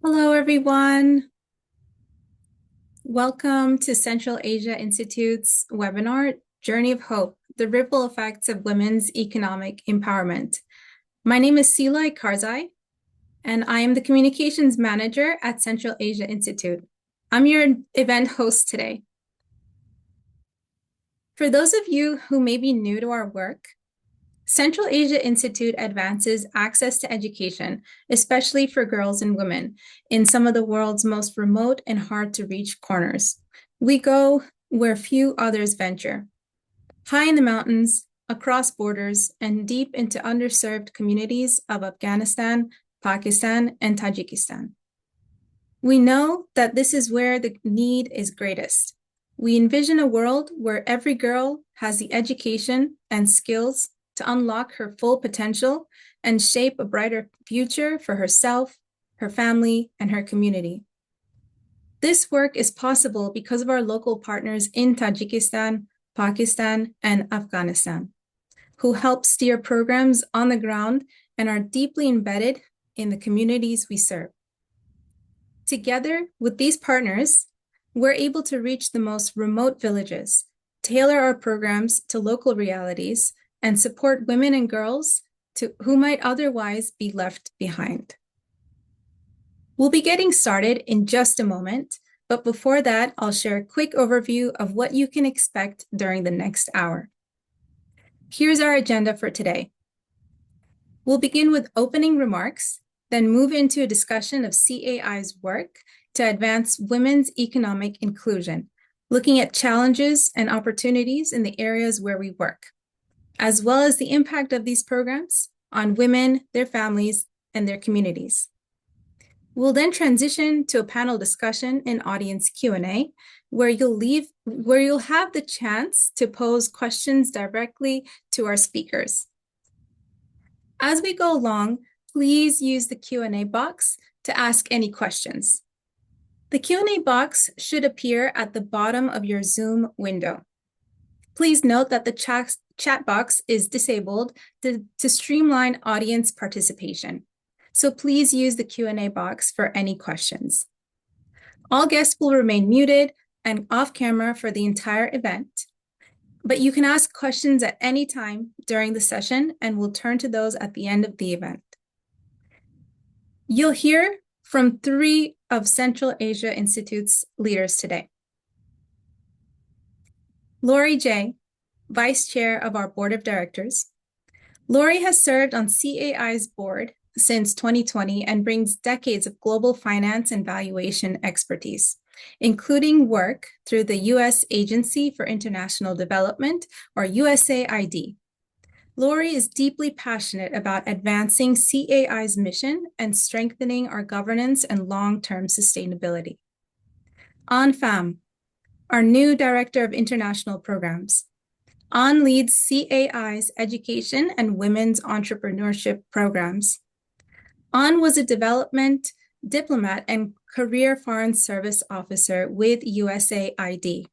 Hello, everyone. Welcome to Central Asia Institute's webinar, Journey of Hope, the Ripple Effects of Women's Economic Empowerment. My name is Silai Karzai, and I am the Communications Manager at Central Asia Institute. I'm your event host today. For those of you who may be new to our work, Central Asia Institute advances access to education, especially for girls and women, in some of the world's most remote and hard-to-reach corners. We go where few others venture, high in the mountains, across borders, and deep into underserved communities of Afghanistan, Pakistan, and Tajikistan. We know that this is where the need is greatest. We envision a world where every girl has the education and skills to unlock her full potential and shape a brighter future for herself, her family, and her community. This work is possible because of our local partners in Tajikistan, Pakistan, and Afghanistan, who help steer programs on the ground and are deeply embedded in the communities we serve. Together with these partners, we're able to reach the most remote villages, tailor our programs to local realities, and support women and girls who might otherwise be left behind. We'll be getting started in just a moment, but before that, I'll share a quick overview of what you can expect during the next hour. Here's our agenda for today. We'll begin with opening remarks, then move into a discussion of CAI's work to advance women's economic inclusion, looking at challenges and opportunities in the areas where we work, as well as the impact of these programs on women, their families, and their communities. We'll then transition to a panel discussion and audience Q&A, where you'll have the chance to pose questions directly to our speakers. As we go along, please use the Q&A box to ask any questions. The Q&A box should appear at the bottom of your Zoom window. Please note that the chat box is disabled to streamline audience participation. So please use the Q&A box for any questions. All guests will remain muted and off camera for the entire event, but you can ask questions at any time during the session, and we'll turn to those at the end of the event. You'll hear from 3 of Central Asia Institute's leaders today. Lori J., Vice Chair of our Board of Directors. Lori has served on CAI's board since 2020 and brings decades of global finance and valuation expertise, including work through the U.S. Agency for International Development, or USAID. Lori is deeply passionate about advancing CAI's mission and strengthening our governance and long-term sustainability. Pham, our new Director of International Programs. Leads CAI's education and women's entrepreneurship programs. Was a development diplomat and career foreign service officer with USAID,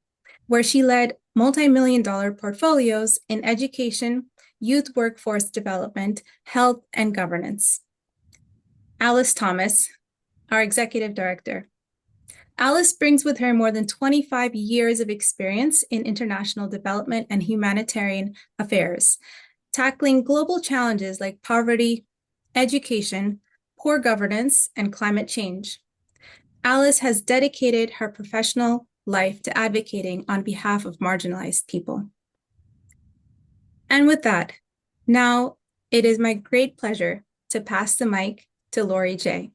where she led multi-million-dollar portfolios in education, youth workforce development, health, and governance. Alice Thomas, our Executive Director. Alice brings with her more than 25 years of experience in international development and humanitarian affairs, tackling global challenges like poverty, education, poor governance, and climate change. Alice has dedicated her professional life to advocating on behalf of marginalized people. And with that, now it is my great pleasure to pass the mic to Lori J.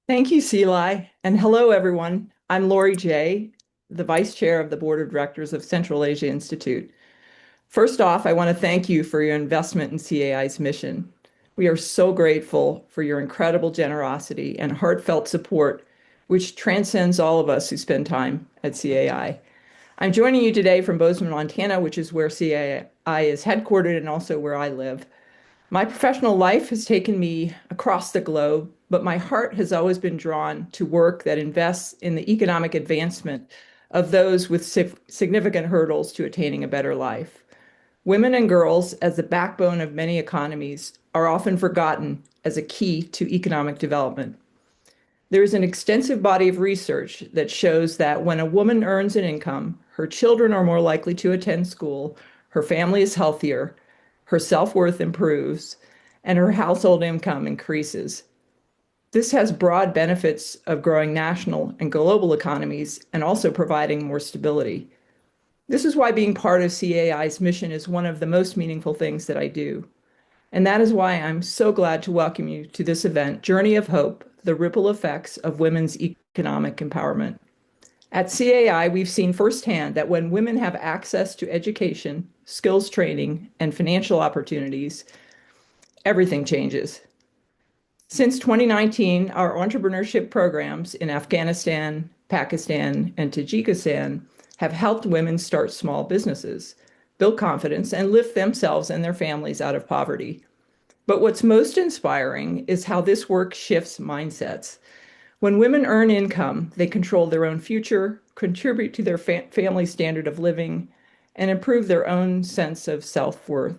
Thank you, Silai, and hello, everyone. I'm Lori J., the Vice Chair of the Board of Directors of Central Asia Institute. First off, I want to thank you for your investment in CAI's mission. We are so grateful for your incredible generosity and heartfelt support, which transcends all of us who spend time at CAI. I'm joining you today from Bozeman, Montana, which is where CAI is headquartered and also where I live. My professional life has taken me across the globe, but my heart has always been drawn to work that invests in the economic advancement of those with significant hurdles to attaining a better life. Women and girls, as the backbone of many economies, are often forgotten as a key to economic development. There's an extensive body of research that shows that when a woman earns an income, her children are more likely to attend school, her family is healthier, her self-worth improves, and her household income increases. This has broad benefits of growing national and global economies and also providing more stability. This is why being part of CAI's mission is one of the most meaningful things that I do. And that is why I'm so glad to welcome you to this event, Journey of Hope, the ripple effects of women's economic empowerment. At CAI, we've seen firsthand that when women have access to education, skills training, and financial opportunities, everything changes. Since 2019, our entrepreneurship programs in Afghanistan, Pakistan, and Tajikistan have helped women start small businesses, build confidence, and lift themselves and their families out of poverty. But what's most inspiring is how this work shifts mindsets. When women earn income, they control their own future, contribute to their family standard of living, and improve their own sense of self-worth.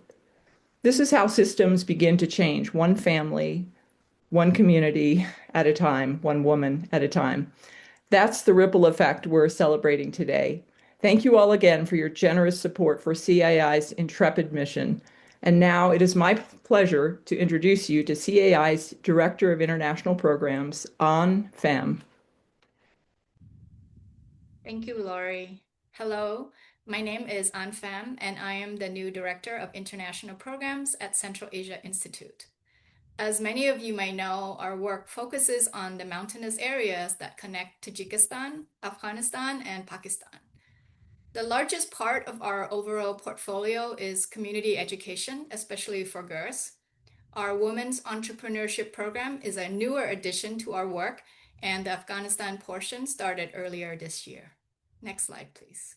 This is how systems begin to change, one family, one community at a time, one woman at a time. That's the ripple effect we're celebrating today. Thank you all again for your generous support for CAI's intrepid mission. And now it is my pleasure to introduce you to CAI's Director of International Programs, Pham. Thank you, Lori. Hello, my name is Pham, and I am the new Director of International Programs at Central Asia Institute. As many of you may know, our work focuses on the mountainous areas that connect Tajikistan, Afghanistan, and Pakistan. The largest part of our overall portfolio is community education, especially for girls. Our Women's Entrepreneurship Program is a newer addition to our work, and the Afghanistan portion started earlier this year. Next slide, please.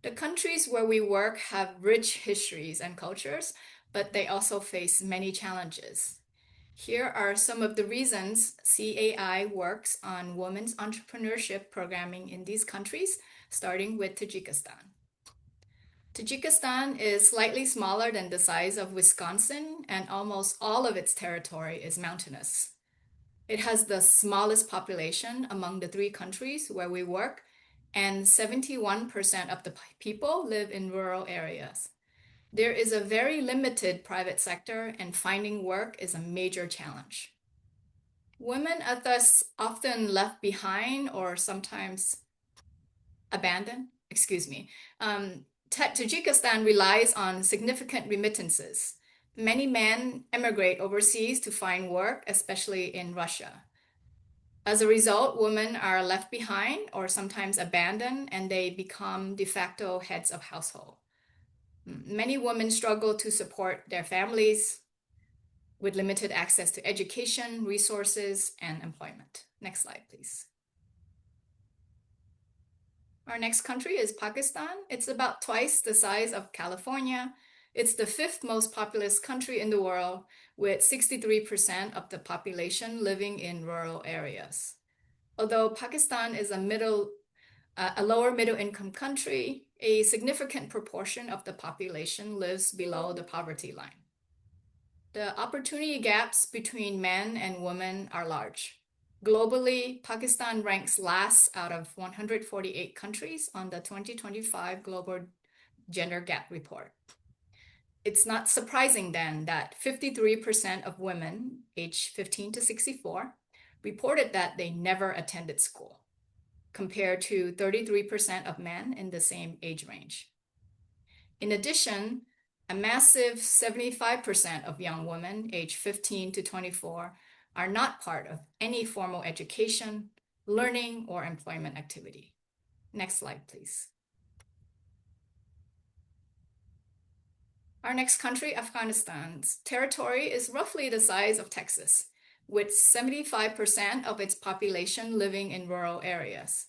The countries where we work have rich histories and cultures, but they also face many challenges. Here are some of the reasons CAI works on women's entrepreneurship programming in these countries, starting with Tajikistan. Tajikistan is slightly smaller than the size of Wisconsin, and almost all of its territory is mountainous. It has the smallest population among the three countries where we work, and 71% of the people live in rural areas. There is a very limited private sector, and finding work is a major challenge. Women are thus often left behind or sometimes abandoned. Tajikistan relies on significant remittances. Many men emigrate overseas to find work, especially in Russia. As a result, women are left behind or sometimes abandoned, and they become de facto heads of household. Many women struggle to support their families with limited access to education, resources, and employment. Next slide, please. Our next country is Pakistan. It's about twice the size of California. It's the fifth most populous country in the world, with 63% of the population living in rural areas. Although Pakistan is a lower middle income country, a significant proportion of the population lives below the poverty line. The opportunity gaps between men and women are large. Globally, Pakistan ranks last out of 148 countries on the 2025 Global Gender Gap Report. It's not surprising then that 53% of women aged 15 to 64 reported that they never attended school, compared to 33% of men in the same age range. In addition, a massive 75% of young women aged 15 to 24 are not part of any formal education, learning, or employment activity. Next slide, please. Our next country, Afghanistan's territory is roughly the size of Texas, with 75% of its population living in rural areas.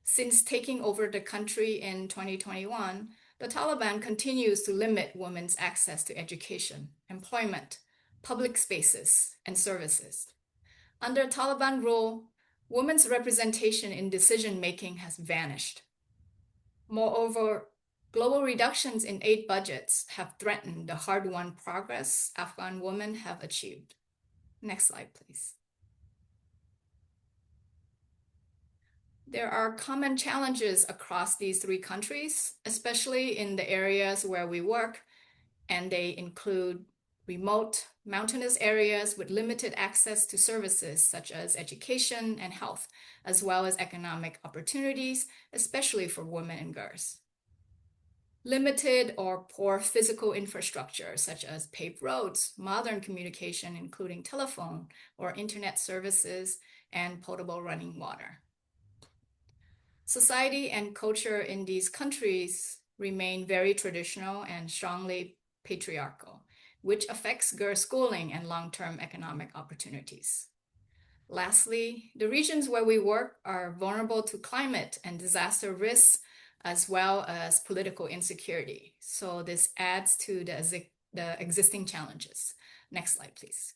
Since taking over the country in 2021, the Taliban continues to limit women's access to education, employment, public spaces, and services. Under Taliban rule, women's representation in decision-making has vanished. Moreover, global reductions in aid budgets have threatened the hard-won progress Afghan women have achieved. Next slide, please. There are common challenges across these three countries, especially in the areas where we work, and they include remote, mountainous areas with limited access to services such as education and health, as well as economic opportunities, especially for women and girls. Limited or poor physical infrastructure, such as paved roads, modern communication, including telephone or internet services, and potable running water. Society and culture in these countries remain very traditional and strongly patriarchal, which affects girl schooling and long-term economic opportunities. Lastly, the regions where we work are vulnerable to climate and disaster risks, as well as political insecurity. So this adds to the existing challenges. Next slide, please.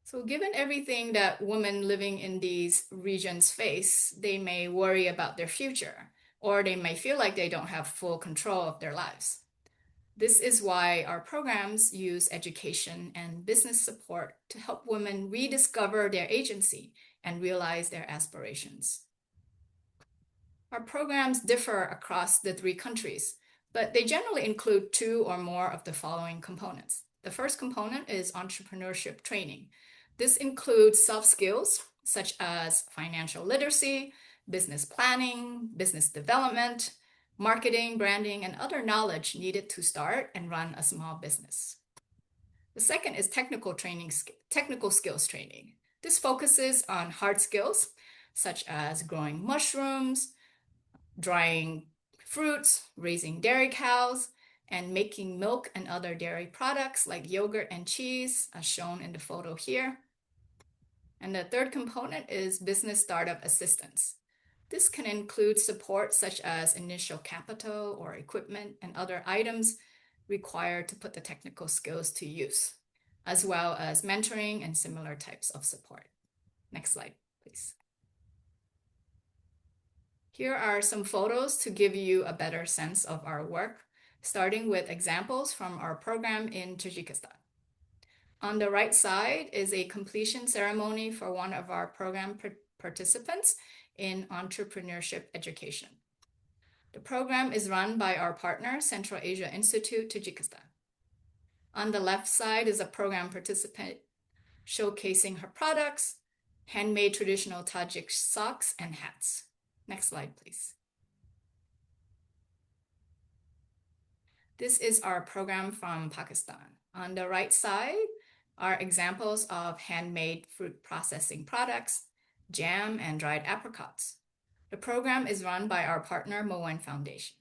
So given everything that women living in these regions face, they may worry about their future, or they may feel like they don't have full control of their lives. This is why our programs use education and business support to help women rediscover their agency and realize their aspirations. Our programs differ across the three countries, but they generally include two or more of the following components. The first component is entrepreneurship training. This includes soft skills such as financial literacy, business planning, business development, marketing, branding, and other knowledge needed to start and run a small business. The second is technical skills training. This focuses on hard skills such as growing mushrooms, drying fruits, raising dairy cows, and making milk and other dairy products like yogurt and cheese, as shown in the photo here. And the third component is business startup assistance. This can include support such as initial capital or equipment and other items required to put the technical skills to use, as well as mentoring and similar types of support. Next slide, please. Here are some photos to give you a better sense of our work, starting with examples from our program in Tajikistan. On the right side is a completion ceremony for one of our program participants in entrepreneurship education. The program is run by our partner, Central Asia Institute, Tajikistan. On the left side is a program participant showcasing her products, handmade traditional Tajik socks and hats. Next slide, please. This is our program from Pakistan. On the right side are examples of handmade fruit processing products, jam, and dried apricots. The program is run by our partner, Moen Foundation.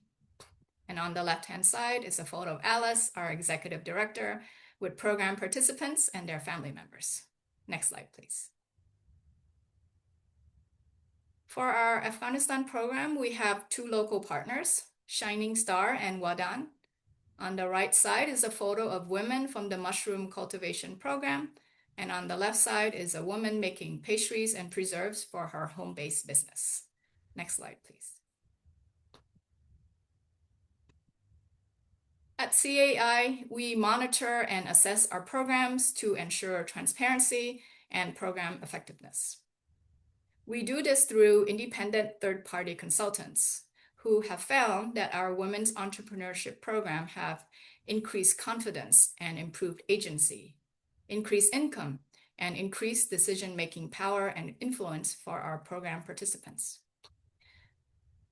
And on the left-hand side is a photo of Alice, our executive director, with program participants and their family members. Next slide, please. For our Afghanistan program, we have two local partners, Shining Star and Wadan. On the right side is a photo of women from the mushroom cultivation program, and on the left side is a woman making pastries and preserves for her home-based business. Next slide, please. At CAI, we monitor and assess our programs to ensure transparency and program effectiveness. We do this through independent third-party consultants who have found that our women's entrepreneurship program have increased confidence and improved agency, increased income, and increased decision-making power and influence for our program participants.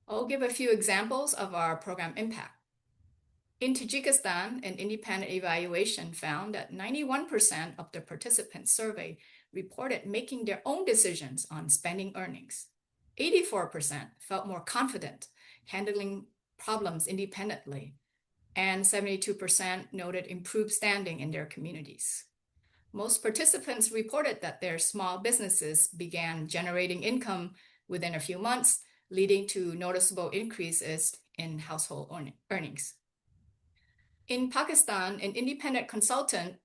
I'll give a few examples of our program impact. In Tajikistan, an independent evaluation found that 91% of the participants surveyed reported making their own decisions on spending earnings. 84% felt more confident handling problems independently, and 72% noted improved standing in their communities. Most participants reported that their small businesses began generating income within a few months, leading to noticeable increases in household earnings. In Pakistan, an independent consultant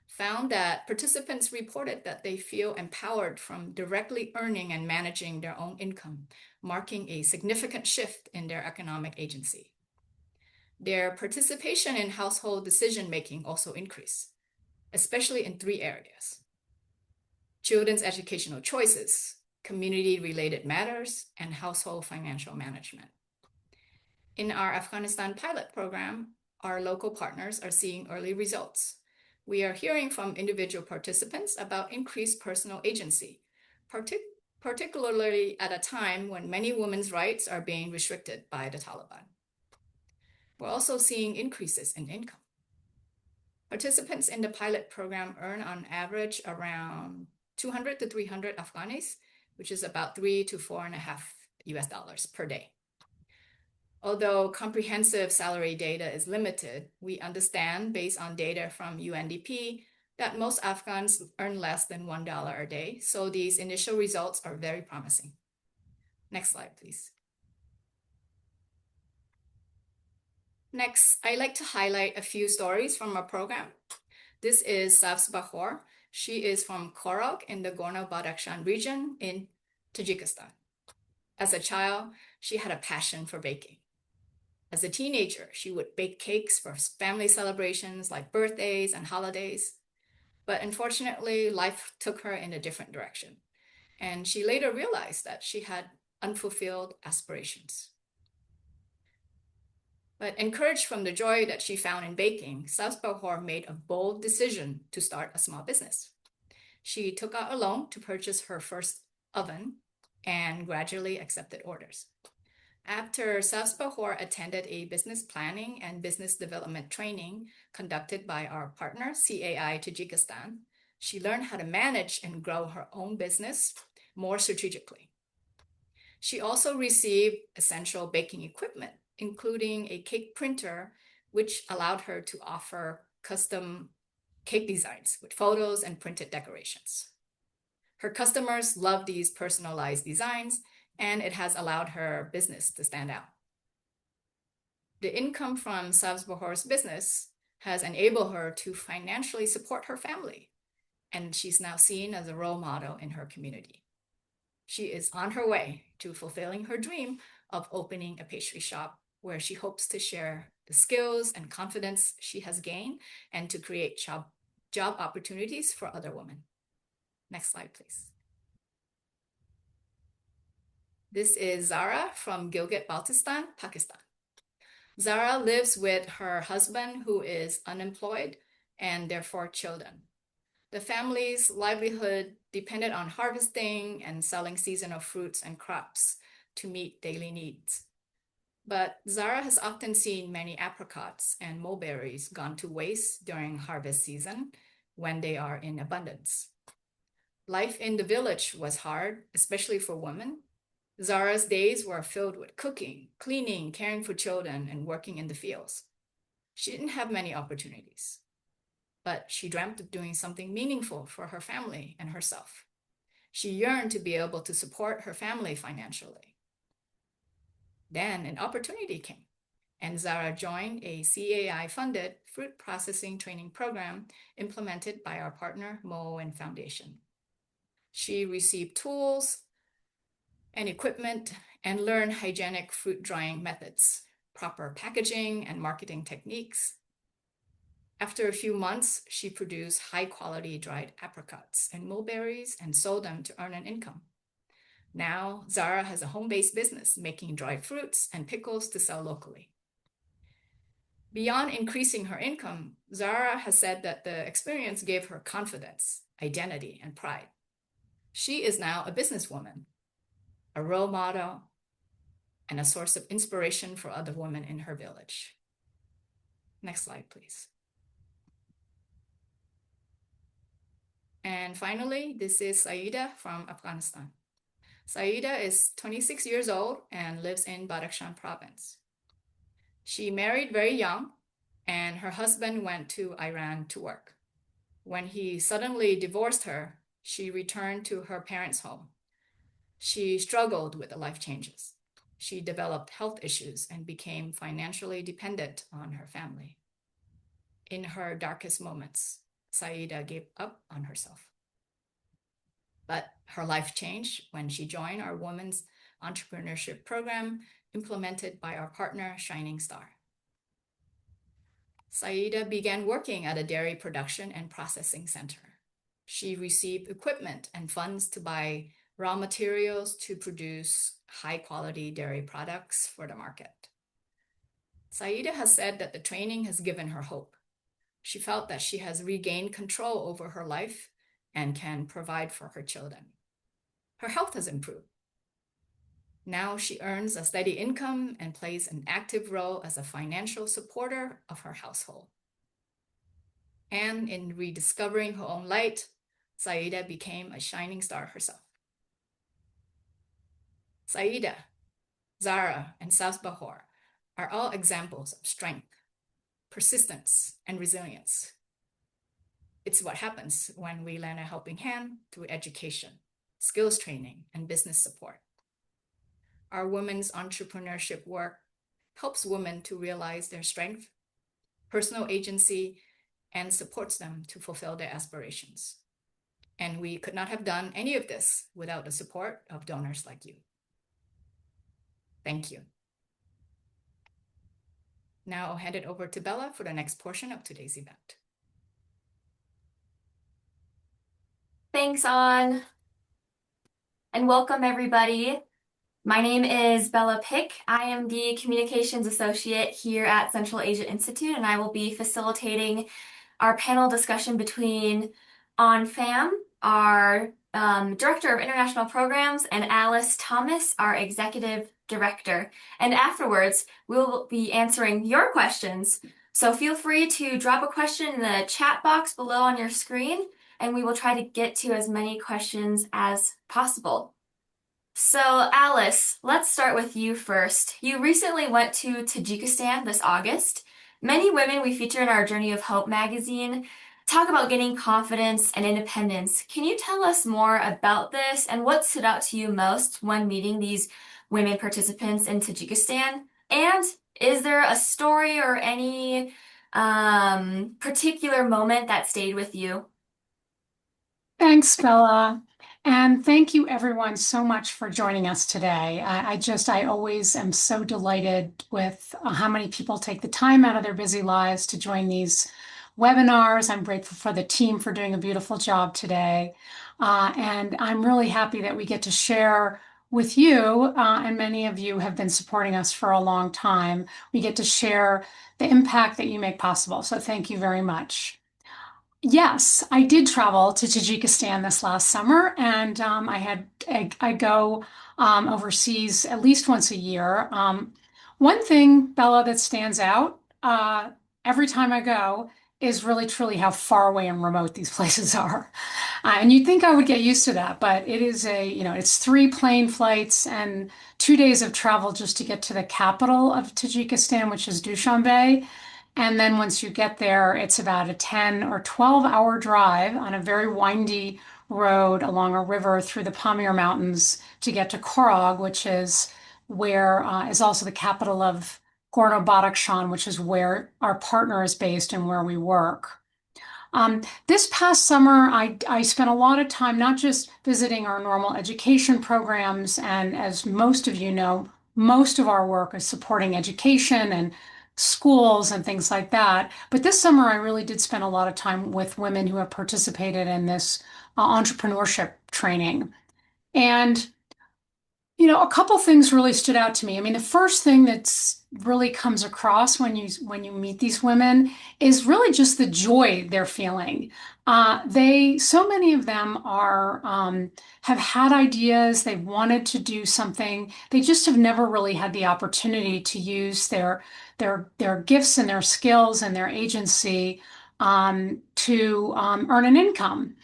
found that participants reported that they feel empowered from directly earning and managing their own income, marking a significant shift in their economic agency. Their participation in household decision-making also increased, especially in 3 areas: children's educational choices, community-related matters, and household financial management. In our Afghanistan pilot program, our local partners are seeing early results. We are hearing from individual participants about increased personal agency, particularly at a time when many women's rights are being restricted by the Taliban. We're also seeing increases in income. Participants in the pilot program earn on average around 200 to 300 Afghanis, which is about $3 to $4.50 per day. Although comprehensive salary data is limited, we understand, based on data from UNDP, that most Afghans earn less than $1 a day, so these initial results are very promising. Next slide, please. Next, I'd like to highlight a few stories from our program. This is Safs Bahor. She is from Korog in the Gorno-Badakhshan region in Tajikistan. As a child, she had a passion for baking. As a teenager, she would bake cakes for family celebrations like birthdays and holidays. But unfortunately, life took her in a different direction, and she later realized that she had unfulfilled aspirations. But encouraged from the joy that she found in baking, Safs Bahor made a bold decision to start a small business. She took out a loan to purchase her first oven and gradually accepted orders. After Safs Bahor attended a business planning and business development training conducted by our partner, CAI Tajikistan, she learned how to manage and grow her own business more strategically. She also received essential baking equipment, including a cake printer, which allowed her to offer custom cake designs with photos and printed decorations. Her customers love these personalized designs, and it has allowed her business to stand out. The income from Safs Bahor's business has enabled her to financially support her family, and she's now seen as a role model in her community. She is on her way to fulfilling her dream of opening a pastry shop where she hopes to share the skills and confidence she has gained and to create job opportunities for other women. Next slide, please. This is Zara from Gilgit-Baltistan, Pakistan. Zara lives with her husband, who is unemployed, and their 4 children. The family's livelihood depended on harvesting and selling seasonal fruits and crops to meet daily needs. But Zara has often seen many apricots and mulberries gone to waste during harvest season when they are in abundance. Life in the village was hard, especially for women. Zara's days were filled with cooking, cleaning, caring for children, and working in the fields. She didn't have many opportunities, but she dreamt of doing something meaningful for her family and herself. She yearned to be able to support her family financially. Then an opportunity came, and Zara joined a CAI-funded fruit processing training program implemented by our partner, Moen Foundation. She received tools and equipment and learned hygienic fruit drying methods, proper packaging and marketing techniques. After a few months, she produced high-quality dried apricots and mulberries and sold them to earn an income. Now, Zara has a home-based business making dried fruits and pickles to sell locally. Beyond increasing her income, Zara has said that the experience gave her confidence, identity, and pride. She is now a businesswoman, a role model, and a source of inspiration for other women in her village. Next slide, please. And finally, this is Saida from Afghanistan. Saida is 26 years old and lives in Badakhshan province. She married very young, and her husband went to Iran to work. When he suddenly divorced her, she returned to her parents' home. She struggled with the life changes. She developed health issues and became financially dependent on her family. In her darkest moments, Saida gave up on herself. But her life changed when she joined our women's entrepreneurship program implemented by our partner, Shining Star. Saida began working at a dairy production and processing center. She received equipment and funds to buy raw materials to produce high-quality dairy products for the market. Saida has said that the training has given her hope. She felt that she has regained control over her life and can provide for her children. Her health has improved. Now she earns a steady income and plays an active role as a financial supporter of her household. And in rediscovering her own light, Saida became a shining star herself. Saida, Zara, and Sasbahor are all examples of strength, persistence, and resilience. It's what happens when we lend a helping hand through education, skills training, and business support. Our women's entrepreneurship work helps women to realize their strength, personal agency, and supports them to fulfill their aspirations. And we could not have done any of this without the support of donors like you. Thank you. Now I'll hand it over to Bella for the next portion of today's event. Thanks, An, and welcome everybody. My name is Bella Pick. I am the Communications Associate here at Central Asia Institute, and I will be facilitating our panel discussion between Pham, our Director of International Programs, and Alice Thomas, our Executive Director. And afterwards, we will be answering your questions. So feel free to drop a question in the chat box below on your screen, and we will try to get to as many questions as possible. So Alice, let's start with you first. You recently went to Tajikistan this August. Many women we feature in our Journey of Hope magazine talk about gaining confidence and independence. Can you tell us more about this and what stood out to you most when meeting these women participants in Tajikistan? And is there a story or any particular moment that stayed with you? Thanks, Bella. And thank you everyone so much for joining us today. I always am so delighted with how many people take the time out of their busy lives to join these webinars. I'm grateful for the team for doing a beautiful job today. And I'm really happy that we get to share with you, and many of you have been supporting us for a long time. We get to share the impact that you make possible. So thank you very much. Yes, I did travel to Tajikistan this last summer, and I go overseas at least once a year. One thing, Bella, that stands out every time I go is really truly how far away and remote these places are. And you'd think I would get used to that, but it is it's 3 plane flights and 2 days of travel just to get to the capital of Tajikistan, which is Dushanbe. And then once you get there, it's about a 10 or 12-hour drive on a very windy road along a river through the Pamir Mountains to get to Korog, which is where is also the capital of Gorno-Badakhshan, which is where our partner is based and where we work. This past summer, I spent a lot of time not just visiting our normal education programs, and as most of you know, most of our work is supporting education and schools and things like that. But this summer, I really did spend a lot of time with women who have participated in this entrepreneurship training. And, a couple things really stood out to me. I mean, the first thing that's really comes across when you meet these women is really just the joy they're feeling. So many of them have had ideas, they've wanted to do something, they just have never really had the opportunity to use their gifts and their skills and their agency to earn an income.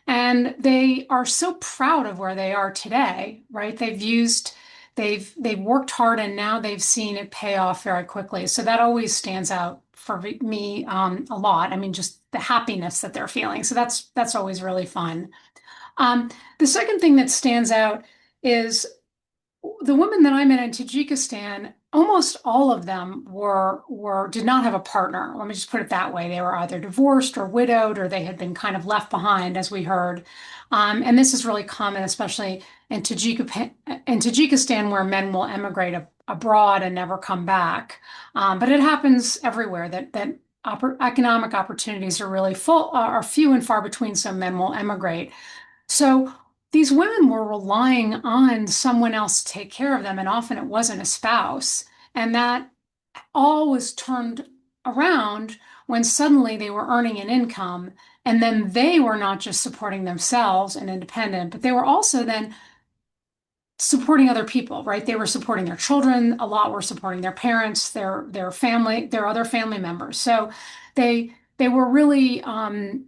And they are so proud of where they are today, right? They've worked hard and now they've seen it pay off very quickly. So that always stands out for me a lot. I mean, just the happiness that they're feeling. So that's always really fun. The second thing that stands out is the women that I met in Tajikistan, almost all of them did not have a partner. Let me just put it that way. They were either divorced or widowed, or they had been kind of left behind, as we heard. And this is really common, especially in Tajikistan, where men will emigrate abroad and never come back. But it happens everywhere that economic opportunities are really are few and far between, so men will emigrate. So these women were relying on someone else to take care of them, and often it wasn't a spouse. And that all was turned around when suddenly they were earning an income, and then they were not just supporting themselves and independent, but they were also then supporting other people, right? They were supporting their children. A lot were supporting their parents, their family, their other family members. So they were really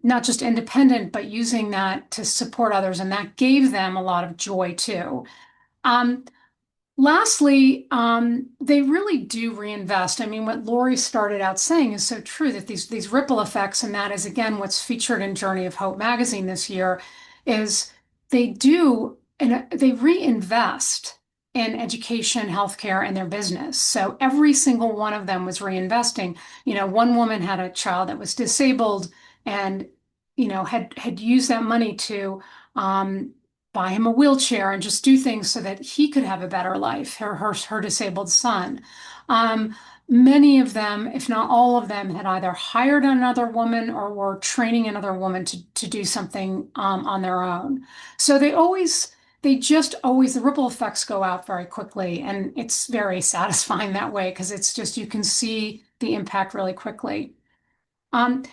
not just independent, but using that to support others, and that gave them a lot of joy too. Um, Lastly, they really do reinvest. I mean, what Lori started out saying is so true, that these ripple effects, and that is again what's featured in Journey of Hope magazine this year, is they do and they reinvest in education, healthcare, and their business. So every single one of them was reinvesting. You know, one woman had a child that was disabled, and had used that money to buy him a wheelchair and just do things so that he could have a better life, her disabled son. Um, Many of them, if not all of them, had either hired another woman or were training another woman to do something on their own. So they just always, the ripple effects go out very quickly. And it's very satisfying that way, because it's just, you can see the impact really quickly. Um,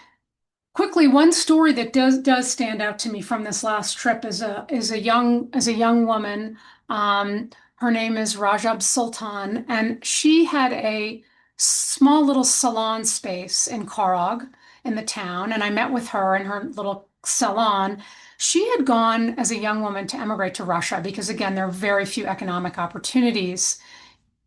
Quickly, one story that does stand out to me from this last trip is a young woman. Her name is Rajab Sultan, and she had a small little salon space in Karag in the town. And I met with her in her little salon. She had gone as a young woman to emigrate to Russia because, again, there are very few economic opportunities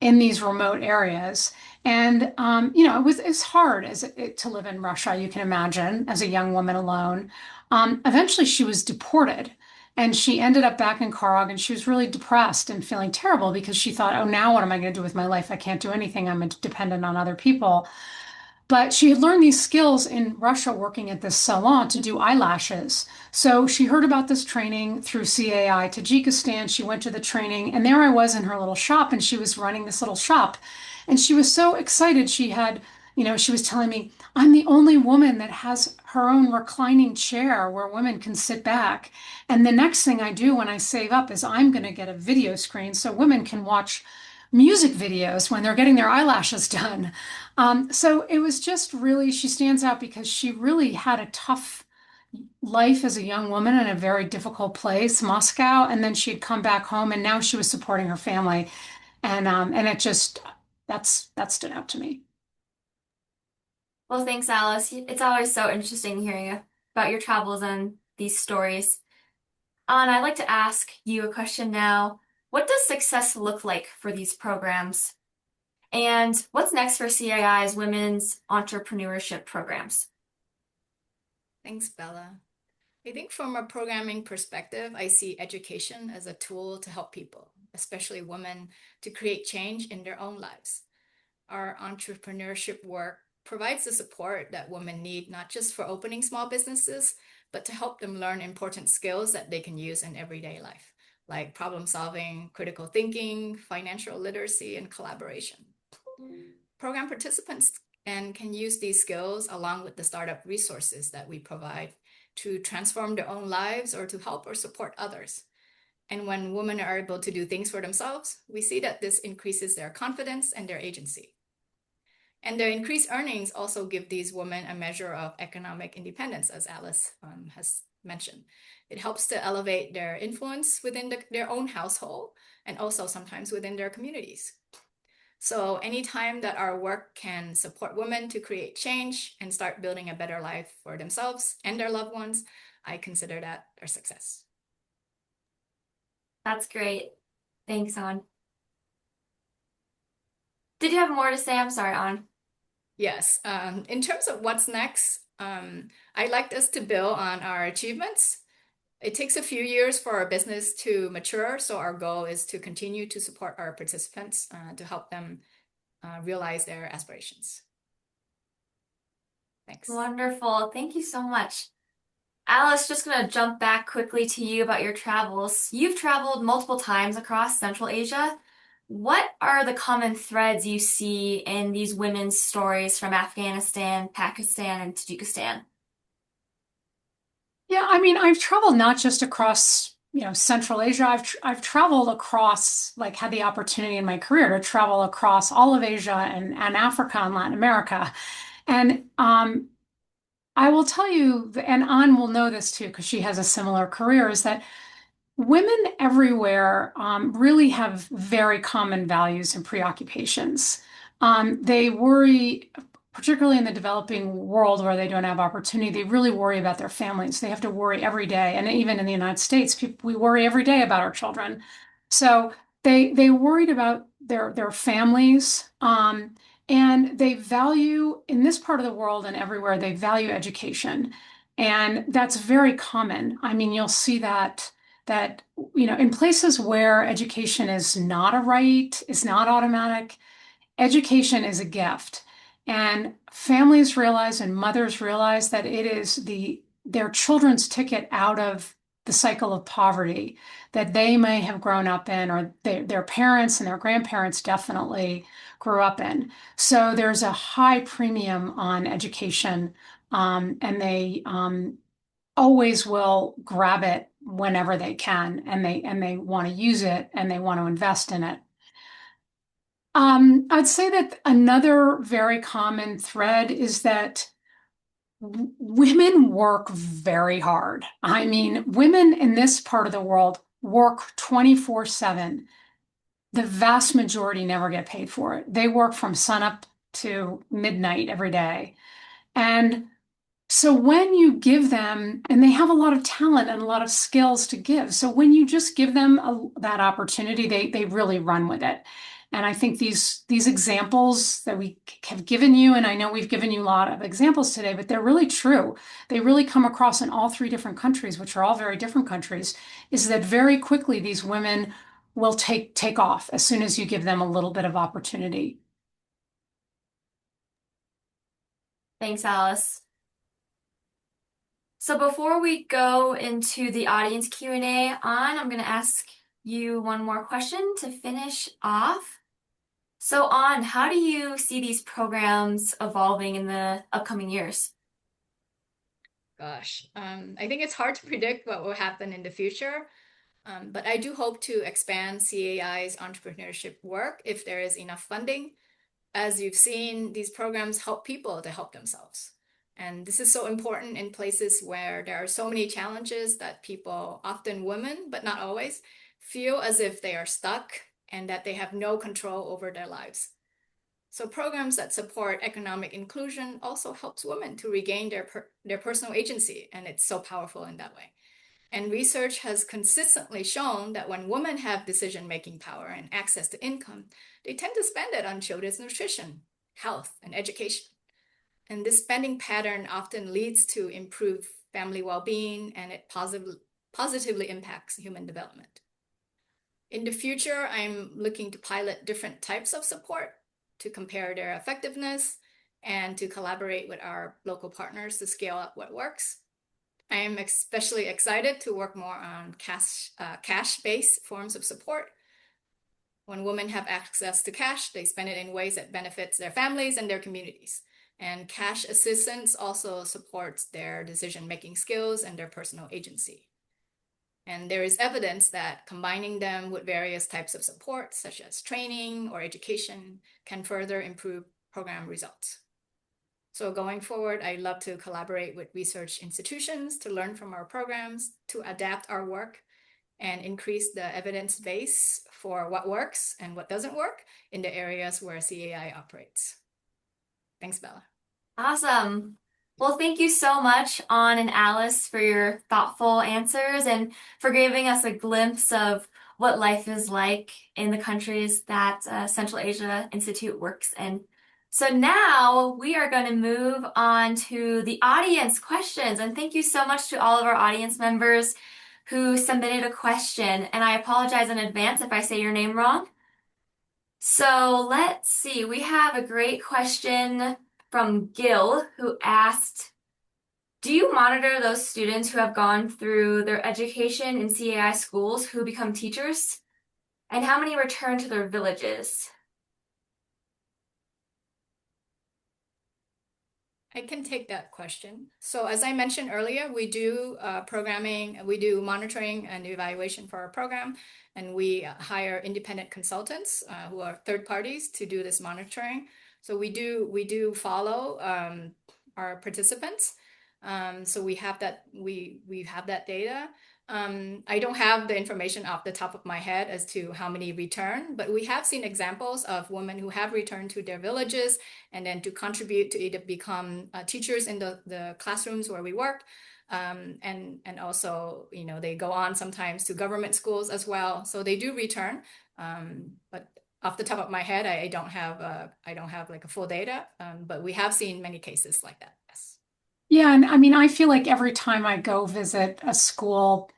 in these remote areas. And it's hard to live in Russia, you can imagine, as a young woman alone. Eventually, she was deported, and she ended up back in Karag, and she was really depressed and feeling terrible because she thought, "Oh, now what am I going to do with my life? I can't do anything. I'm dependent on other people." But she had learned these skills in Russia working at this salon to do eyelashes. So she heard about this training through CAI Tajikistan. She went to the training, and there I was in her little shop, and she was running this little shop. And she was so excited. She was telling me, "I'm the only woman that has her own reclining chair where women can sit back. And the next thing I do when I save up is I'm going to get a video screen so women can watch music videos when they're getting their eyelashes done." So it was just really, she stands out because she really had a tough life as a young woman in a very difficult place, Moscow, and then she had come back home, and now she was supporting her family, and it just that stood out to me. Well, thanks, Alice. It's always so interesting hearing about your travels and these stories. I'd like to ask you a question now. What does success look like for these programs? And what's next for CAI's women's entrepreneurship programs? Thanks, Bella. I think from a programming perspective, I see education as a tool to help people, especially women, to create change in their own lives. Our entrepreneurship work provides the support that women need, not just for opening small businesses, but to help them learn important skills that they can use in everyday life, like problem solving, critical thinking, financial literacy, and collaboration. Program participants can use these skills along with the startup resources that we provide to transform their own lives or to help or support others. And when women are able to do things for themselves, we see that this increases their confidence and their agency. And their increased earnings also give these women a measure of economic independence, as Alice has mentioned. It helps to elevate their influence within their own household and also sometimes within their communities. So anytime that our work can support women to create change and start building a better life for themselves and their loved ones, I consider that their success. That's great. Thanks, An. Did you have more to say? I'm sorry, An. Yes. In terms of what's next, I'd like us to build on our achievements. It takes a few years for our business to mature, so our goal is to continue to support our participants to help them realize their aspirations. Thanks. Wonderful. Thank you so much. Alice, just going to jump back quickly to you about your travels. You've traveled multiple times across Central Asia. what are the common threads you see in these women's stories from Afghanistan, Pakistan, and Tajikistan? Yeah, I mean, I've traveled not just across, Central Asia. I've traveled across, like, had the opportunity in my career to travel across all of Asia and Africa and Latin America. And I will tell you, and An will know this too, because she has a similar career, is that women everywhere really have very common values and preoccupations. They worry, particularly in the developing world where they don't have opportunity, they really worry about their families. They have to worry every day. And even in the United States, we worry every day about our children. So they worried about their families. And they value, in this part of the world and everywhere, they value education. And that's very common. I mean, you'll see that in places where education is not a right, is not automatic, education is a gift. And families realize and mothers realize that it is their children's ticket out of the cycle of poverty that they may have grown up in, or their parents and their grandparents definitely grew up in. So there's a high premium on education, and they always will grab it whenever they can, and they want to use it and they want to invest in it. I'd say that another very common thread is that women work very hard. I mean, women in this part of the world work 24/7. The vast majority never get paid for it. They work from sunup to midnight every day. And so when you give them, and they have a lot of talent and a lot of skills to give, so when you just give them that opportunity, they really run with it. And I think these examples that we have given you, and I know we've given you a lot of examples today, but they're really true. They really come across in all three different countries, which are all very different countries, is that very quickly these women will take off as soon as you give them a little bit of opportunity. Thanks, Alice. So before we go into the audience Q&A, I'm going to ask you one more question to finish off. So how do you see these programs evolving in the upcoming years? Gosh, I think it's hard to predict what will happen in the future, but I do hope to expand CAI's entrepreneurship work if there is enough funding. As you've seen, these programs help people to help themselves. And this is so important in places where there are so many challenges that people, often women, but not always, feel as if they are stuck and that they have no control over their lives. So programs that support economic inclusion also helps women to regain their personal agency, and it's so powerful in that way. And research has consistently shown that when women have decision-making power and access to income, they tend to spend it on children's nutrition, health, and education. And this spending pattern often leads to improved family well-being, and it positively impacts human development. In the future, I'm looking to pilot different types of support to compare their effectiveness and to collaborate with our local partners to scale up what works. I am especially excited to work more on cash-based forms of support. When women have access to cash, they spend it in ways that benefits their families and their communities. And cash assistance also supports their decision-making skills and their personal agency. And there is evidence that combining them with various types of support, such as training or education, can further improve program results. So going forward, I'd love to collaborate with research institutions to learn from our programs, to adapt our work, and increase the evidence base for what works and what doesn't work in the areas where CAI operates. Thanks, Bella. Awesome. Well, thank you so much, An and Alice, for your thoughtful answers and for giving us a glimpse of what life is like in the countries that Central Asia Institute works in. So now we are going to move on to the audience questions. And thank you so much to all of our audience members who submitted a question. And I apologize in advance if I say your name wrong. So let's see. We have a great question from Gil, who asked, do you monitor those students who have gone through their education in CAI schools who become teachers? And how many return to their villages? I can take that question. So as I mentioned earlier, we do programming, we do monitoring and evaluation for our program, and we hire independent consultants who are third parties to do this monitoring. So we do follow our participants. So we have that data. I don't have the information off the top of my head as to how many return, but we have seen examples of women who have returned to their villages and then to contribute to either become teachers in the classrooms where we work. And also, they go on sometimes to government schools as well. So they do return. But off the top of my head, I don't have like a full data. But we have seen many cases like that. Yes. Yeah, and I mean, I feel like every time I go visit a school,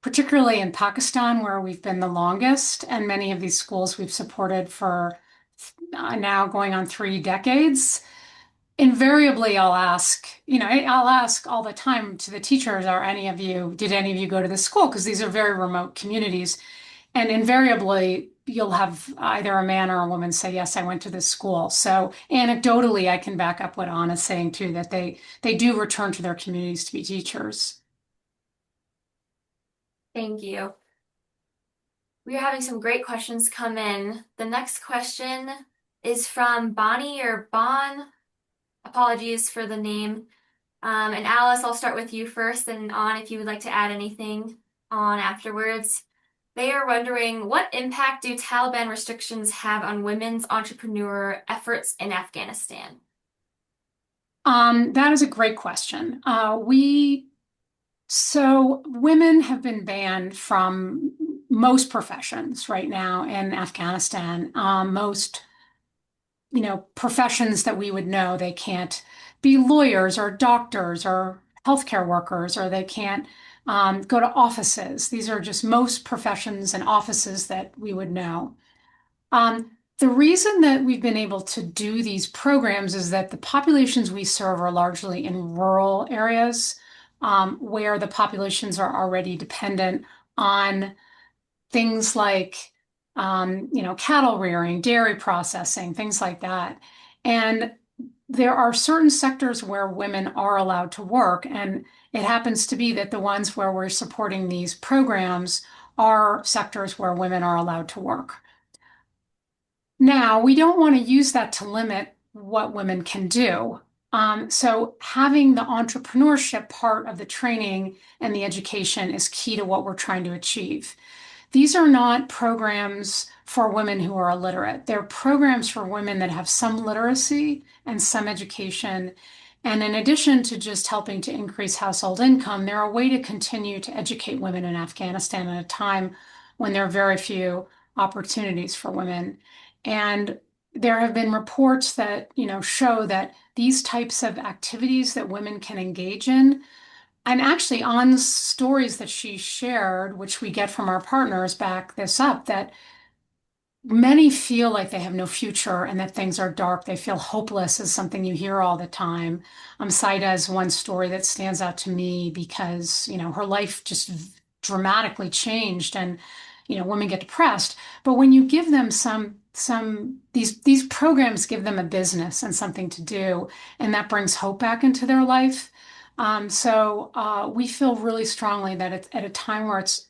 particularly in Pakistan, where we've been the longest, and many of these schools we've supported for now going on 3 decades, invariably I'll ask all the time to the teachers, did any of you go to this school? Because these are very remote communities. And invariably, you'll have either a man or a woman say, yes, I went to this school. So anecdotally, I can back up what Anna's saying too, that they do return to their communities to be teachers. Thank you. We are having some great questions come in. The next question is from Bonnie or Bon. Apologies for the name. And Alice, I'll start with you first, and on if you would like to add anything on afterwards. They are wondering, what impact do Taliban restrictions have on women's entrepreneur efforts in Afghanistan? That is a great question. So women have been banned from most professions right now in Afghanistan. Most, professions that we would know, they can't be lawyers or doctors or healthcare workers, or they can't go to offices. These are just most professions and offices that we would know. The reason that we've been able to do these programs is that the populations we serve are largely in rural areas, where the populations are already dependent on things like, cattle rearing, dairy processing, things like that. And there are certain sectors where women are allowed to work, and it happens to be that the ones where we're supporting these programs are sectors where women are allowed to work. Now, we don't want to use that to limit what women can do. So having the entrepreneurship part of the training and the education is key to what we're trying to achieve. These are not programs for women who are illiterate. They're programs for women that have some literacy and some education. And in addition to just helping to increase household income, they're a way to continue to educate women in Afghanistan at a time when there are very few opportunities for women. And there have been reports that, show that these types of activities that women can engage in, and actually on stories that she shared, which we get from our partners, back this up, that many feel like they have no future and that things are dark. They feel hopeless is something you hear all the time. Saida is one story that stands out to me because, her life just dramatically changed, and, women get depressed. But when you give them these programs give them a business and something to do, and that brings hope back into their life. So we feel really strongly that it's at a time where it's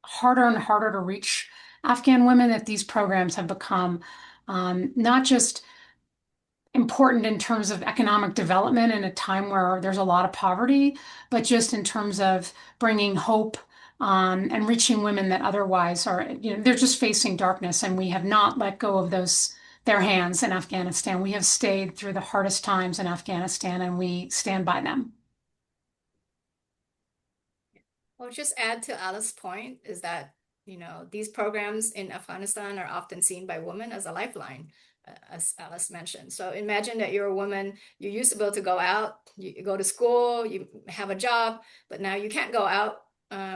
harder and harder to reach Afghan women, that these programs have become not just important in terms of economic development in a time where there's a lot of poverty, but just in terms of bringing hope and reaching women that otherwise are, they're just facing darkness. And we have not let go of their hands in Afghanistan. We have stayed through the hardest times in Afghanistan, and we stand by them. I'll just add to Alice's point is that, these programs in Afghanistan are often seen by women as a lifeline, as Alice mentioned. So imagine that you're a woman, you used to be able to go out, you go to school, you have a job, but now you can't go out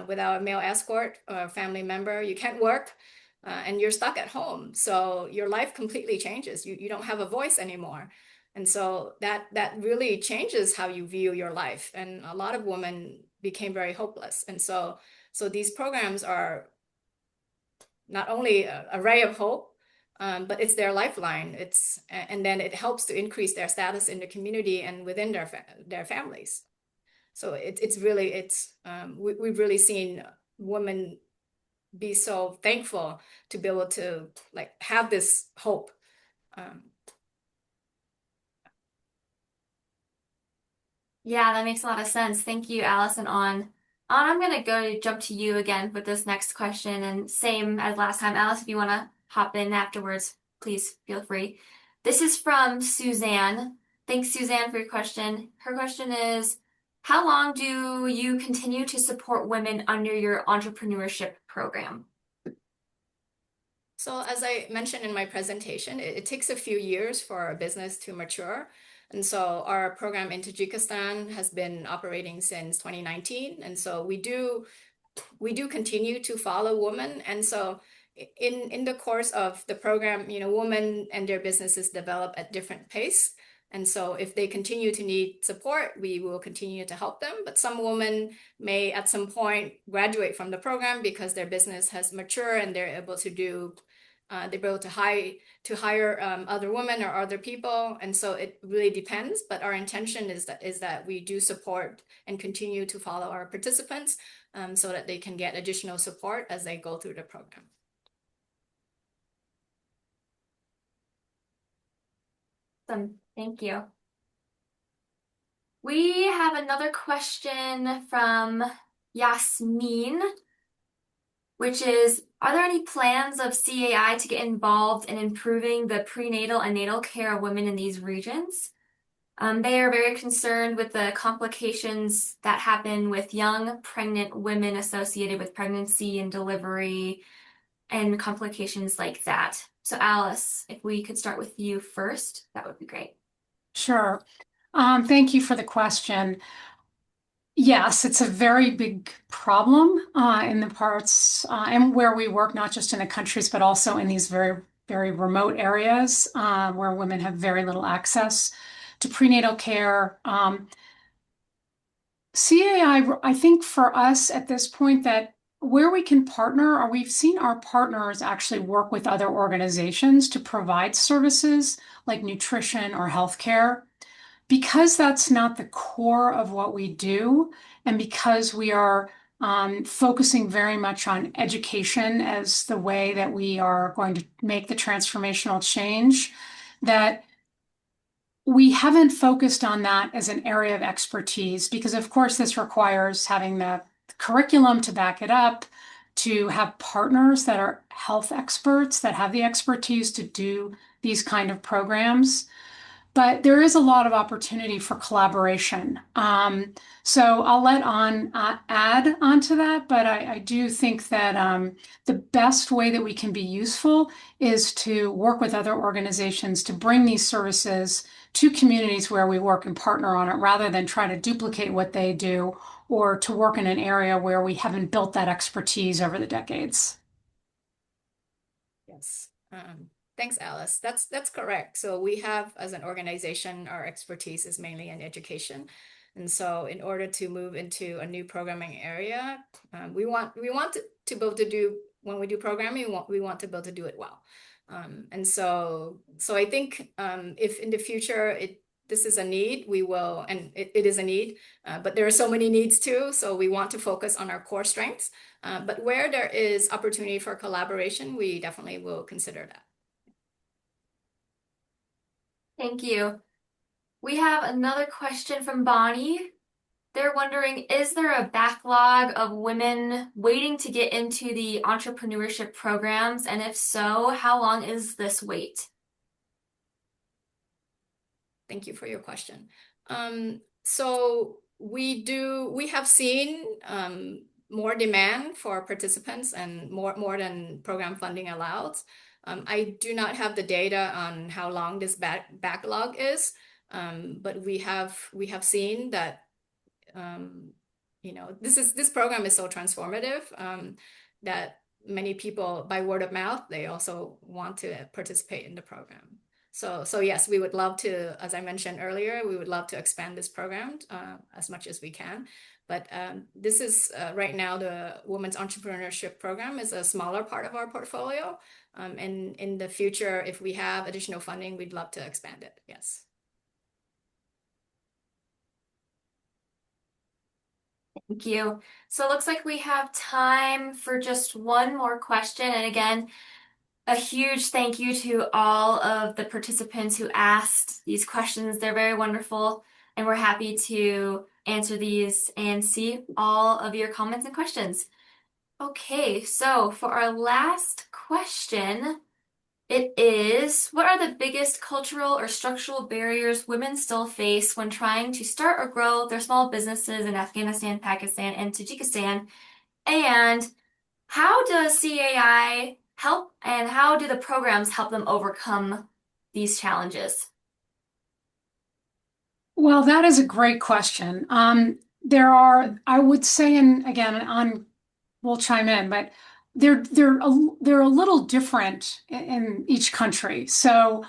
without a male escort or a family member. You can't work and you're stuck at home. So your life completely changes. You don't have a voice anymore. And so that really changes how you view your life. And a lot of women became very hopeless. And so these programs are not only a ray of hope, but it's their lifeline. And then it helps to increase their status in the community and within their families. So we've really seen women be so thankful to be able to like have this hope. Yeah, that makes a lot of sense. Thank you, Alice and On. On, I'm gonna jump to you again with this next question, and same as last time, Alice, if you want to hop in afterwards, please feel free. This is from Suzanne. Thanks, Suzanne, for your question. Her question is, how long do you continue to support women under your entrepreneurship program? So as I mentioned in my presentation, it takes a few years for a business to mature. And so our program in Tajikistan has been operating since 2019. And so we do continue to follow women. And so in the course of the program, women and their businesses develop at different pace. And so if they continue to need support, we will continue to help them. But some women may at some point graduate from the program because their business has matured and they're able to hire other women or other people. And so it really depends. But our intention is that we do support and continue to follow our participants so that they can get additional support as they go through the program. Awesome. Thank you. We have another question from Yasmin, which is, are there any plans of CAI to get involved in improving the prenatal and natal care of women in these regions? They are very concerned with the complications that happen with young pregnant women associated with pregnancy and delivery and complications like that. So Alice, if we could start with you first, that would be great. Sure. Thank you for the question. Yes, it's a very big problem in the parts and where we work, not just in the countries, but also in these very, very remote areas where women have very little access to prenatal care. CAI, I think for us at this point that where we can partner, or we've seen our partners actually work with other organizations to provide services like nutrition or healthcare. Because that's not the core of what we do, and because we are focusing very much on education as the way that we are going to make the transformational change, that we haven't focused on that as an area of expertise, because of course this requires having the curriculum to back it up, to have partners that are health experts that have the expertise to do these kind of programs. But there is a lot of opportunity for collaboration. So I'll let On add onto that, but I do think that the best way that we can be useful is to work with other organizations to bring these services to communities where we work and partner on it, rather than try to duplicate what they do or to work in an area where we haven't built that expertise over the decades. Yes. Thanks, Alice. That's correct. So we have, as an organization, our expertise is mainly in education. And so in order to move into a new programming area, we want to be able to do, when we do programming, we want to be able to do it well. And so I think if in the future this is a need, we will, and it is a need, but there are so many needs too. So we want to focus on our core strengths. But where there is opportunity for collaboration, we definitely will consider that. Thank you. We have another question from Bonnie. They're wondering, is there a backlog of women waiting to get into the entrepreneurship programs? And if so, how long is this wait? Thank you for your question. So we have seen more demand for participants and more than program funding allows. I do not have the data on how long this backlog is, but we have seen that this program is so transformative that many people, by word of mouth, they also want to participate in the program. So yes, we would love to, as I mentioned earlier, we would love to expand this program as much as we can. But this is right now the Women's Entrepreneurship Program is a smaller part of our portfolio. And in the future, if we have additional funding, we'd love to expand it. Yes. Thank you. So it looks like we have time for just one more question. And again, a huge thank you to all of the participants who asked these questions. They're very wonderful, and we're happy to answer these and see all of your comments and questions. Okay, so for our last question, it is, what are the biggest cultural or structural barriers women still face when trying to start or grow their small businesses in Afghanistan, Pakistan, and Tajikistan? And how does CAI help, and how do the programs help them overcome these challenges? Well, that is a great question. There are, I would say, and again, we'll chime in, but they're a little different in each country. So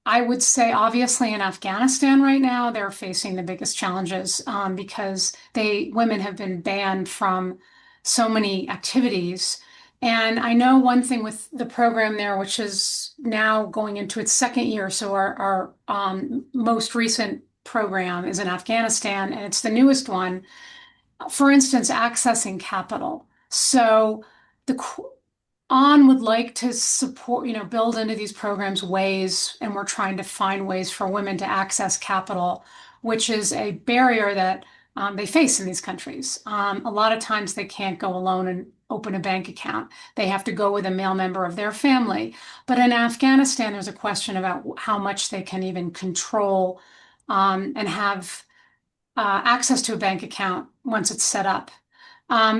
I would say, obviously, in Afghanistan right now, they're facing the biggest challenges because women have been banned from so many activities. And I know one thing with the program there, which is now going into its second year. So our most recent program is in Afghanistan, and it's the newest one. For instance, accessing capital. So the would like to support, build into these programs ways, and we're trying to find ways for women to access capital, which is a barrier that they face in these countries. A lot of times they can't go alone and open a bank account. They have to go with a male member of their family. But in Afghanistan, there's a question about how much they can even control and have access to a bank account once it's set up.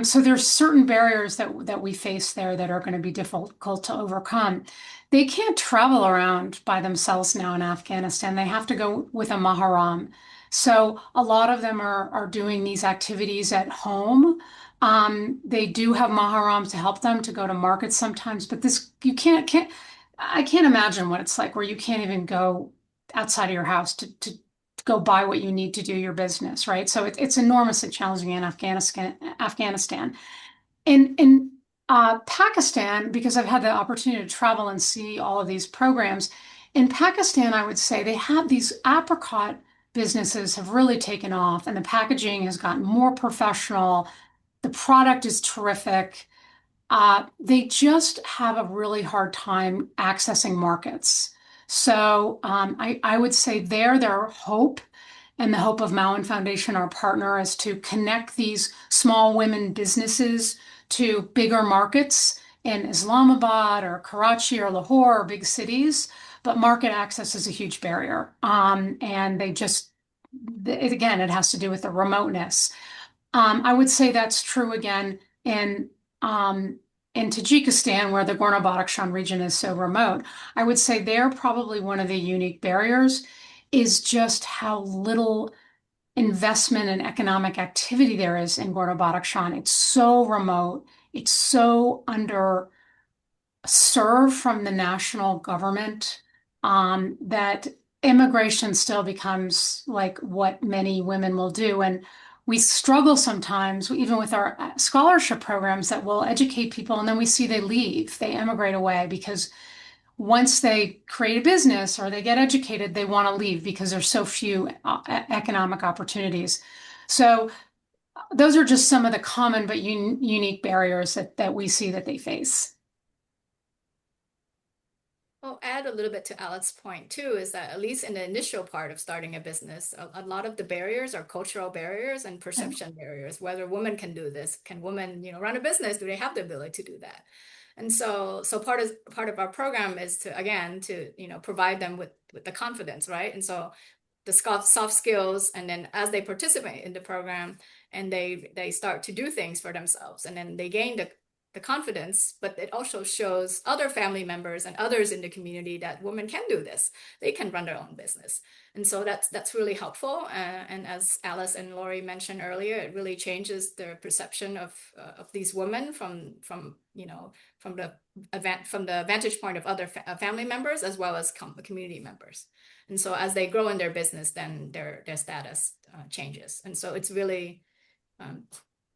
So there's certain barriers that we face there that are going to be difficult to overcome. They can't travel around by themselves now in Afghanistan. They have to go with a maharam. So a lot of them are doing these activities at home. They do have maharams to help them to go to markets sometimes, but this you can't I can't imagine what it's like where you can't even go outside of your house to go buy what you need to do your business, right? So it's enormously challenging in Afghanistan. In Pakistan, because I've had the opportunity to travel and see all of these programs, in Pakistan, I would say they have these apricot businesses have really taken off, and the packaging has gotten more professional. The product is terrific. They just have a really hard time accessing markets. So I would say their hope and the hope of Mowen Foundation, our partner, is to connect these small women businesses to bigger markets in Islamabad or Karachi or Lahore or big cities. But market access is a huge barrier. And again, it has to do with the remoteness. I would say that's true again in Tajikistan, where the Gorno-Badakhshan region is so remote. I would say they're probably one of the unique barriers is just how little investment and economic activity there is in Gorno-Badakhshan. It's so remote. It's so underserved from the national government that immigration still becomes like what many women will do. And we struggle sometimes, even with our scholarship programs, that will educate people and then we see they leave, they emigrate away because once they create a business or they get educated, they want to leave because there's so few economic opportunities. So those are just some of the common but unique barriers that we see that they face. I'll add a little bit to Alex's point too, is that at least in the initial part of starting a business, a lot of the barriers are cultural barriers and perception barriers. Whether women can do this, can women, run a business? Do they have the ability to do that? And so part of our program is to provide them with the confidence, right? And so the soft skills, and then as they participate in the program and they start to do things for themselves, and then they gain the confidence, but it also shows other family members and others in the community that women can do this. They can run their own business. And so that's really helpful. And as Alice and Lori mentioned earlier, it really changes the perception of these women from the vantage point of other family members as well as community members. And so as they grow in their business, then their status changes. And so it's really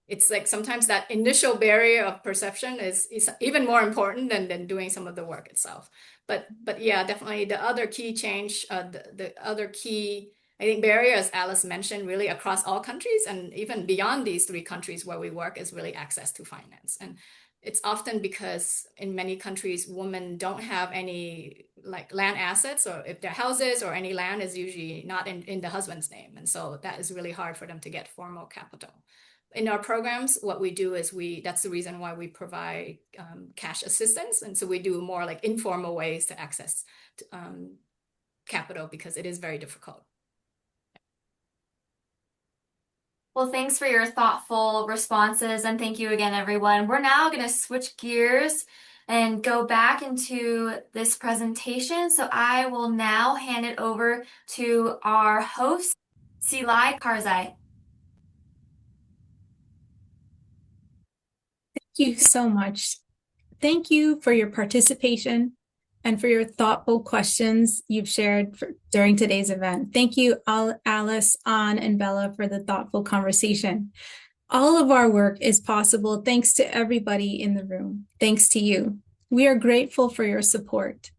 it's like sometimes that initial barrier of perception is even more important than doing some of the work itself. But yeah, definitely the other key change, the other key, I think, barrier, as Alice mentioned, really across all countries and even beyond these 3 countries where we work, is really access to finance. And it's often because in many countries, women don't have any like land assets, or if their houses or any land is usually not in the husband's name. And so that is really hard for them to get formal capital. In our programs, what we do is that's the reason why we provide cash assistance. And so we do more like informal ways to access capital, because it is very difficult. Well, thanks for your thoughtful responses, and thank you again, everyone. We're now going to switch gears and go back into this presentation. So I will now hand it over to our host, Silai Karzai. Thank you so much. Thank you for your participation and for your thoughtful questions you've shared during today's event. Thank you, Alice, An, and Bella, for the thoughtful conversation. All of our work is possible thanks to everybody in the room. Thanks to you. We are grateful for your support.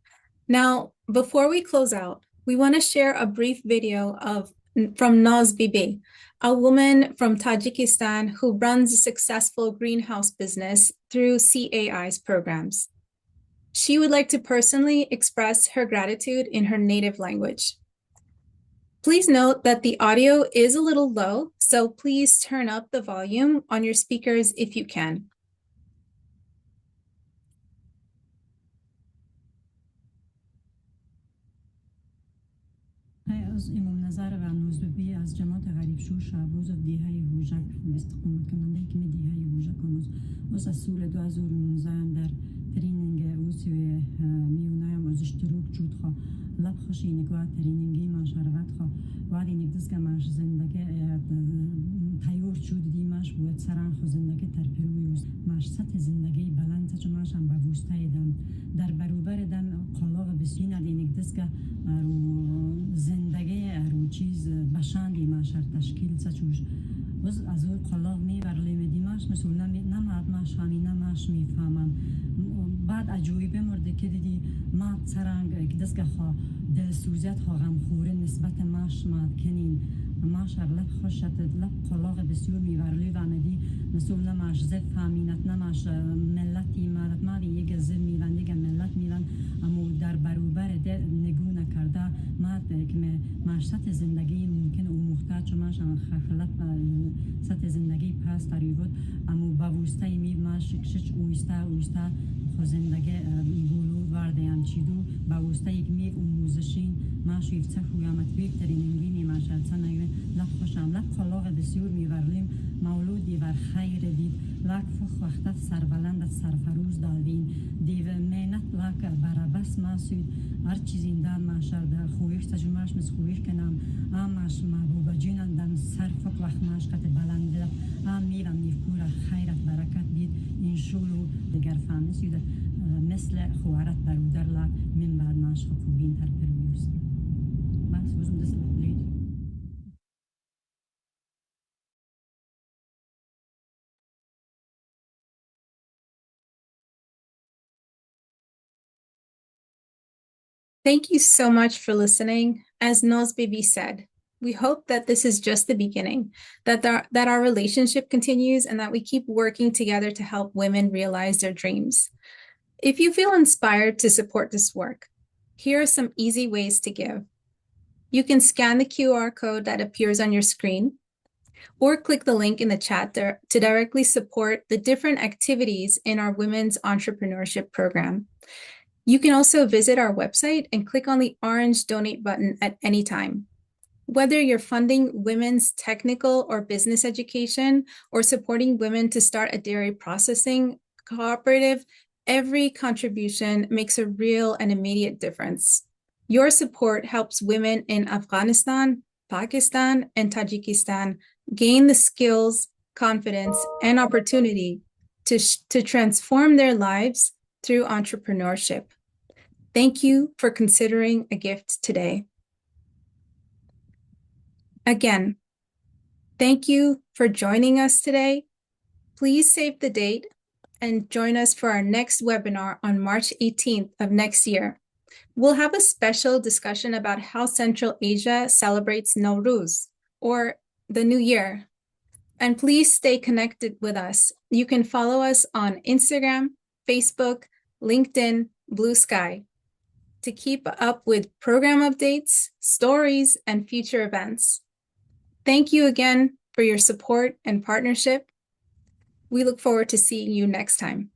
Now, before we close out, we want to share a brief video from Naz Bibi, a woman from Tajikistan who runs a successful greenhouse business through CAI's programs. She would like to personally express her gratitude in her native language. Please note that the audio is a little low, so please turn up the volume on your speakers if you can. از امام نظر و نوزبی از جماعت غریب شو شعبوز و دیهای هوجک استقامت کننده که می دیهای هوجک کنوز از سال 2019 در تریننگ اوسیوی میونایم از اشتراک جود خوا لب خوشی نگاه تریننگی من شربت خوا وعدی نگدز که من زندگی تیور شد دیمش بود سران خو زندگی ترپیرویوز ماش سطح زندگی بلند تا ماشم با وستای دم در برابر دم قلاق بسیار نگدز که زندگی رو چیز بشندی ماشر تشکیل چوش از اون قلاق میبرلی میدیمش مثلا نماد ماش همی نماش میفهمم بعد عجوبه مرده که دیدی ما سرانگ کدس که خوا دل سوزت ها غم خوره نسبت ماش ماد کنین ماشر لب خوشت لب قلاق بسیار میبرلی و مدی مثلا نماش زد فهمینت نماش ملتی مالت مالی یک زد میلن یک ملت میلن اما در برابر نگو نکرده ماد که ماش سطح زندگی ممکن او محتاج ماش خلط سطح زندگی پس داری بود اما باوسته می ماش کشش اوستا خو زندگی بولو واردیان چیدو باوسته یک می موزشین ماش یفته خویامت بیکترینگی ماش السنه لب خوشم لب خلاق بسیار میورلیم مولودی ور خیر دید لک فخ وقتت سربلند سرفروز دادین دیو مینت لک برابس ماسود هر چیزی دام ماشر در خویش تجمعش مس خویش کنم آماش محبوب جینان دم سرفت وقت ماش قط بلند آم میرم نیفکور خیرت برکت دید این شولو دگر فهمسید مثل خوارت برودر لک من بعد ماش خوبین تر پرویوز بس وزم دست لید Thank you so much for listening. As Naz Bibi said, we hope that this is just the beginning, that our relationship continues, and that we keep working together to help women realize their dreams. If you feel inspired to support this work, here are some easy ways to give. You can scan the QR code that appears on your screen, or click the link in the chat to directly support the different activities in our Women's Entrepreneurship Program. You can also visit our website and click on the orange donate button at any time. Whether you're funding women's technical or business education or supporting women to start a dairy processing cooperative, every contribution makes a real and immediate difference. Your support helps women in Afghanistan, Pakistan, and Tajikistan gain the skills, confidence, and opportunity to transform their lives through entrepreneurship. Thank you for considering a gift today. Again, thank you for joining us today. Please save the date and join us for our next webinar on March 18th of next year. We'll have a special discussion about how Central Asia celebrates Nowruz, or the New Year. And please stay connected with us. You can follow us on Instagram, Facebook, LinkedIn, Blue Sky to keep up with program updates, stories, and future events. Thank you again for your support and partnership. We look forward to seeing you next time.